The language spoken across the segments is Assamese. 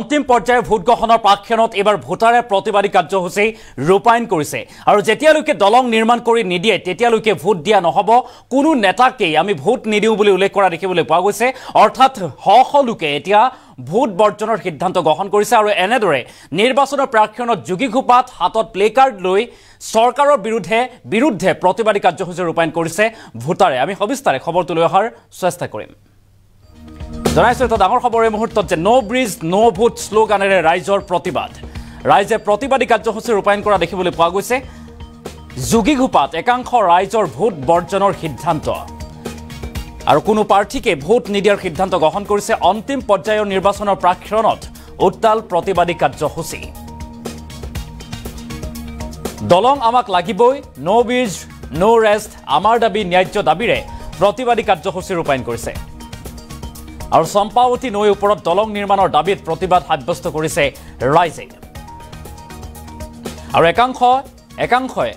अंतिम पर्यायर भोट ग्रहणर प्राक्षणत एबार भोटारे प्रतिबादी कार्यसूची रूपायन करिছে और जेतियाলৈকে दलং निर्माण কৰি নিদিয়ে তেতিয়ালৈকে ভোট দিয়া নহব কোনো নেতাকে আমি ভোট নিদিও বুলি উল্লেখ কৰা দেখিবলৈ পোৱা গৈছে অৰ্থাৎ হহলুকে এতিয়া ভোট বৰ্জনৰ সিদ্ধান্ত গ্ৰহণ কৰিছে আৰু এনেদৰে নিৰ্বাচনৰ প্ৰাক্ষণত যোগী ঘোপাত হাতত প্লে কাৰ্ড লৈ সৰকাৰৰ বিৰুদ্ধে প্ৰতিবাদী কাৰ্যসূচী ৰূপায়ন কৰিছে ভোটাৰে আমি সবিস্তাৰে খবৰটো লৈ অহাৰ চেষ্টা কৰিম জানাইছো এটা ডাঙৰ খবৰ এই মুহূৰ্তত যে নো ব্ৰিজ নো ভোট স্লোগানেৰে ৰাইজৰ প্ৰতিবাদ ৰাইজে প্ৰতিবাদী কাৰ্যসূচী ৰূপায়ন কৰা দেখিবলৈ পোৱা গৈছে যোগী ঘোপাত একাংশ ৰাইজৰ ভোট বৰ্জনৰ সিদ্ধান্ত আৰু কোনো প্ৰাৰ্থীকে ভোট নিদিয়াৰ সিদ্ধান্ত গ্ৰহণ কৰিছে অন্তিম পৰ্যায়ৰ নিৰ্বাচনৰ প্ৰাক্ষণত উত্তাল প্ৰতিবাদী কাৰ্যসূচী দলং আমাক লাগিবই নো ব্ৰিজ নো ৰেষ্ট আমাৰ দাবী ন্যায্য দাবীৰে প্ৰতিবাদী কাৰ্যসূচী ৰূপায়ন কৰিছে और चंपावती नৈ ওপৰত দলং নিৰ্মাণৰ দাবীত প্ৰতিবাদ সাব্যস্ত কৰিছে ৰাইজে আৰু একাংশই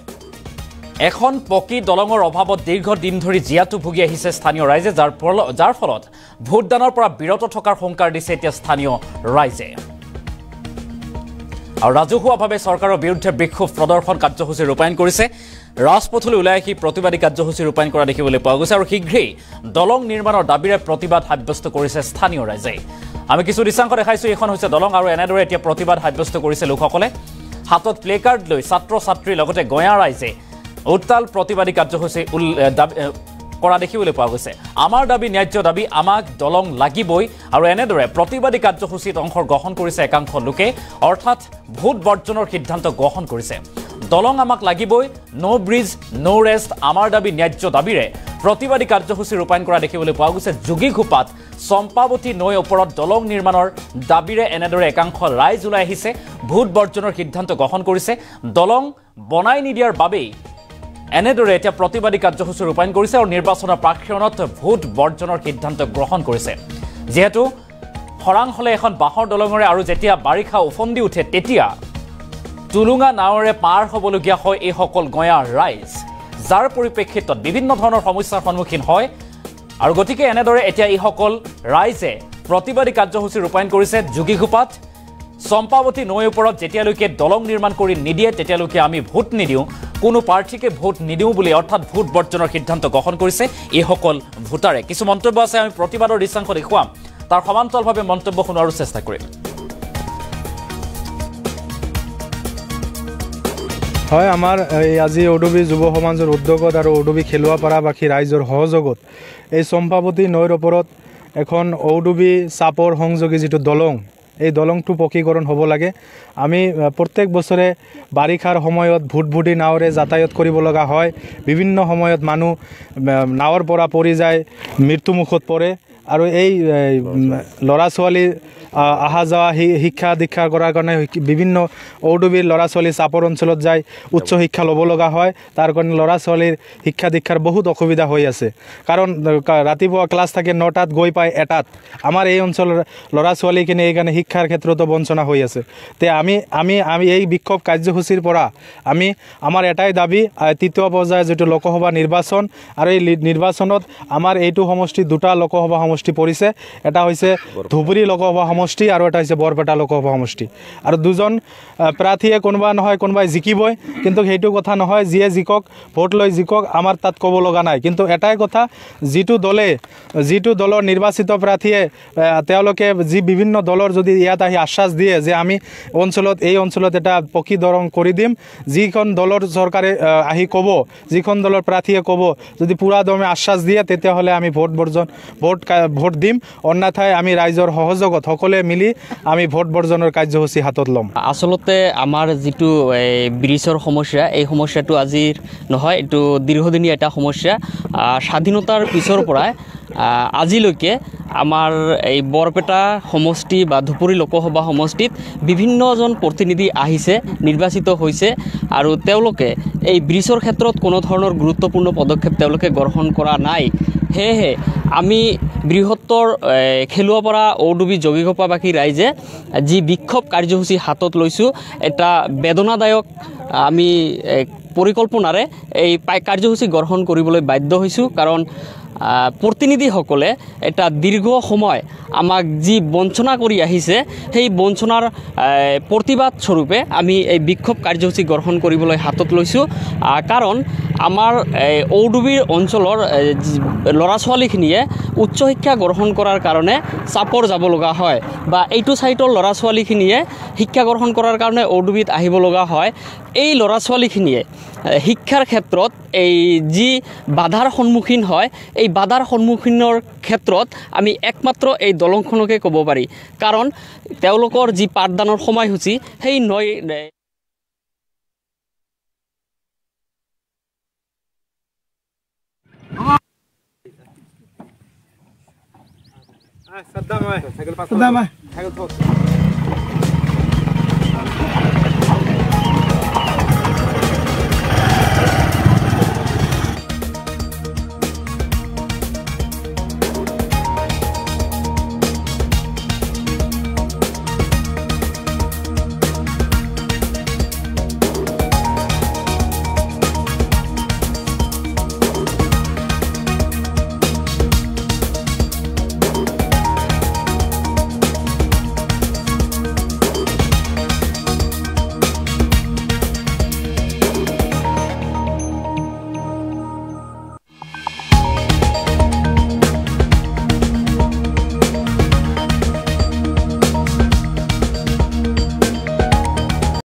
এখন পকি দলঙৰ অভাৱত দীৰ্ঘদিন ধৰি জিয়াটো ভুগি আহিছে স্থানীয় ৰাইজে যাৰ ফলত ভোটদানৰ পৰা বিৰত থকাৰ সংকাৰ দিছে এতিয়া স্থানীয় ৰাইজে আৰু ৰাজহুৱাভাৱে চৰকাৰৰ বিৰুদ্ধে বিক্ষোভ প্ৰদৰ্শন কাৰ্যসূচী ৰূপায়ন কৰিছে ৰাজপথলৈ ওলাই আহি প্ৰতিবাদী কাৰ্যসূচী ৰূপায়ন কৰা দেখিবলৈ পোৱা গৈছে আৰু শীঘ্ৰেই দলং নিৰ্মাণৰ দাবীৰে প্ৰতিবাদ সাব্যস্ত কৰিছে স্থানীয় ৰাইজে আমি কিছু দৃশ্যাংশ দেখাইছো এখন হৈছে দলং আৰু এনেদৰে এতিয়া প্ৰতিবাদ সাব্যস্ত কৰিছে লোকসকলে হাতত প্লে কাৰ্ড লৈ ছাত্ৰ ছাত্ৰীৰ লগতে গঞা ৰাইজে উত্তাল প্ৰতিবাদী কাৰ্যসূচী কৰা দেখিবলৈ পোৱা গৈছে আমাৰ দাবী ন্যায্য দাবী আমাক দলং লাগিবই আৰু এনেদৰে প্ৰতিবাদী কাৰ্যসূচীত অংশগ্ৰহণ কৰিছে একাংশ লোকে অৰ্থাৎ ভোট বৰ্জনৰ সিদ্ধান্ত গ্ৰহণ কৰিছে দলং আমাক লাগিবই নো ব্ৰিজ নো ৰেষ্ট আমাৰ দাবী ন্যায্য দাবীৰে প্ৰতিবাদী কাৰ্যসূচী ৰূপায়ন কৰা দেখিবলৈ পোৱা গৈছে যোগী ঘোপাত চম্পাৱতী নৈ ওপৰত দলং নিৰ্মাণৰ দাবীৰে এনেদৰে একাংশ ৰাইজ ওলাই আহিছে ভোট বৰ্জনৰ সিদ্ধান্ত গ্ৰহণ কৰিছে দলং বনাই নিদিয়াৰ বাবেই এনেদৰে এতিয়া প্ৰতিবাদী কাৰ্যসূচী ৰূপায়ন কৰিছে আৰু নিৰ্বাচনৰ প্ৰাক্ষণত ভোট বৰ্জনৰ সিদ্ধান্ত গ্ৰহণ কৰিছে যেহেতু খৰাং হলে এখন বাহৰ দলঙৰে আৰু যেতিয়া বাৰিষা উফন্দি উঠে তেতিয়া তুলুঙা নাৱৰে পাৰ হ'বলগীয়া হয় এই সকল গঞা ৰাইজ যাৰ পৰিপ্ৰেক্ষিতত বিভিন্ন ধৰণৰ সমস্যাৰ সন্মুখীন হয় আৰু গতিকে এনেদৰে এতিয়া এই সকল ৰাইজে প্ৰতিবাদী কাৰ্যসূচী ৰূপায়ন কৰিছে যোগী ঘোপাত চম্পাৱতী নৈ ওপৰত যেতিয়ালৈকে দলং নিৰ্মাণ কৰি নিদিয়ে তেতিয়ালৈকে আমি ভোট নিদিওঁ কোনো প্ৰাৰ্থীকে ভোট নিদিওঁ বুলি অৰ্থাৎ ভোট বৰ্জনৰ সিদ্ধান্ত গ্ৰহণ কৰিছে এই সকল ভোটাৰে কিছু মন্তব্য আছে আমি প্ৰতিবাদৰ দৃশ্যাংশ দেখুৱাম তাৰ সমান্তৰালভাৱে মন্তব্য শুনোৱাৰ চেষ্টা কৰিম হয় আমাৰ আজি ওডুবি যুৱ সমাজৰ উদ্যোগত আৰু ওডুবি খেলুৱাপাৰাবাসী ৰাইজৰ সহযোগত এই চম্পাৱতী নৈৰ ওপৰত এখন ওডুবি চাপৰ সংযোগী যিটো দলং এই দলংটো পকীকৰণ হ'ব লাগে আমি প্ৰত্যেক বছৰে বাৰিষাৰ সময়ত ভুটভুটি নাৱৰে যাতায়াত কৰিব লগা হয় বিভিন্ন সময়ত মানুহ নাৱৰ পৰা পৰি যায় মৃত্যুমুখত পৰে আৰু এই ল'ৰা ছোৱালী আহা যাওয়া শিক্ষা দীক্ষা কৰাৰ কাৰণে বিভিন্ন ওডুবিৰ ল'ৰা ছোৱালী চাপৰ অঞ্চলত যায় উচ্চ শিক্ষা ল'ব লগা হয় তাৰ কাৰণে ল'ৰা ছোৱালীৰ শিক্ষা দীক্ষাৰ বহুত অসুবিধা হৈ আছে কাৰণ ৰাতিপুৱা ক্লাছ থাকে 9টাত গৈ পায় 1টাত আমাৰ এই অঞ্চলৰ ল'ৰা ছোৱালীখিনি এইকাৰণে শিক্ষাৰ ক্ষেত্ৰতো বঞ্চনা হৈ আছে তে আমি এই বিক্ষোভ কাৰ্যসূচীৰ পৰা আমি আমাৰ এটাই দাবী তৃতীয় পৰ্যায়ৰ যিটো লোকসভা নিৰ্বাচন আৰু এই নিৰ্বাচনত আমাৰ এইটো সমষ্টি দুটা লোকসভা সমষ্টি পৰিছে এটা হৈছে ধুবুৰী লোকসভা সমষ্টি আৰু এটা হৈছে বৰপেটা লোকসভা সমষ্টি আৰু দুজন প্ৰাৰ্থীয়ে কোনোবা নহয় কোনোবাই জিকিবই কিন্তু সেইটো কথা নহয় যিয়ে জিকক ভোট লৈ জিকক আমাৰ তাত ক'ব লগা নাই কিন্তু এটাই কথা যিটো দলৰ নিৰ্বাচিত প্ৰাৰ্থীয়ে তেওঁলোকে যি বিভিন্ন দলৰ যদি ইয়াত আহি আশ্বাস দিয়ে যে আমি এই অঞ্চলত এটা পকী দলং কৰি দিম যিখন দলৰ চৰকাৰে আহি ক'ব যিখন দলৰ প্ৰাৰ্থীয়ে ক'ব যদি পুৰা দমে আশ্বাস দিয়ে তেতিয়াহ'লে আমি ভোট দিম অন্যথায় আমি ৰাইজৰ সহযোগত সকলে মিলি আমি ভোট বৰ্জনৰ কাৰ্যসূচী হাতত ল'ম আসলতে আমাৰ যিটো ব্ৰিজৰ সমস্যা এই সমস্যাটো আজিৰ নহয় এইটো দীৰ্ঘদিনীয়া এটা সমস্যা স্বাধীনতাৰ পিছৰ পৰা আজিলৈকে আমাৰ এই বৰপেটা সমষ্টি বা ধুবুৰী লোকসভা সমষ্টিত বিভিন্নজন প্ৰতিনিধি আহিছে নিৰ্বাচিত হৈছে আৰু তেওঁলোকে এই ব্ৰিজৰ ক্ষেত্ৰত কোনো ধৰণৰ গুৰুত্বপূৰ্ণ পদক্ষেপ তেওঁলোকে গ্ৰহণ কৰা নাই সেয়েহে আমি বৃহত্তৰ খেলুৱাপাৰা ওডুবি যোগী ঘোপাবাসী ৰাইজে যি বিক্ষোভ কাৰ্যসূচী হাতত লৈছোঁ এটা বেদনাদায়ক আমি পৰিকল্পনাৰে এই কাৰ্যসূচী গ্ৰহণ কৰিবলৈ বাধ্য হৈছোঁ কাৰণ প্ৰতিনিধিসকলে এটা দীৰ্ঘ সময় আমাক যি বঞ্চনা কৰি আহিছে সেই বঞ্চনাৰ প্ৰতিবাদ স্বৰূপে আমি এই বিক্ষোভ কাৰ্যসূচী গ্ৰহণ কৰিবলৈ হাতত লৈছোঁ কাৰণ আমাৰ ঔডুবি অঞ্চলৰ ল'ৰা ছোৱালীখিনিয়ে উচ্চ শিক্ষা গ্ৰহণ কৰাৰ কাৰণে চাপৰ যাব লগা হয় বা এইটো ছাইটৰ ল'ৰা ছোৱালীখিনিয়ে শিক্ষা গ্ৰহণ কৰাৰ কাৰণে ঔডুবিত আহিব লগা হয় এই ল'ৰা ছোৱালীখিনিয়ে শিক্ষাৰ ক্ষেত্ৰত এই যি বাধাৰ সন্মুখীন হয় এই বাধাৰ সন্মুখীনৰ ক্ষেত্ৰত আমি একমাত্ৰ এই দলংখনকে ক'ব পাৰি কাৰণ তেওঁলোকৰ যি পাঠদানৰ সময়সূচী সেই Saddam,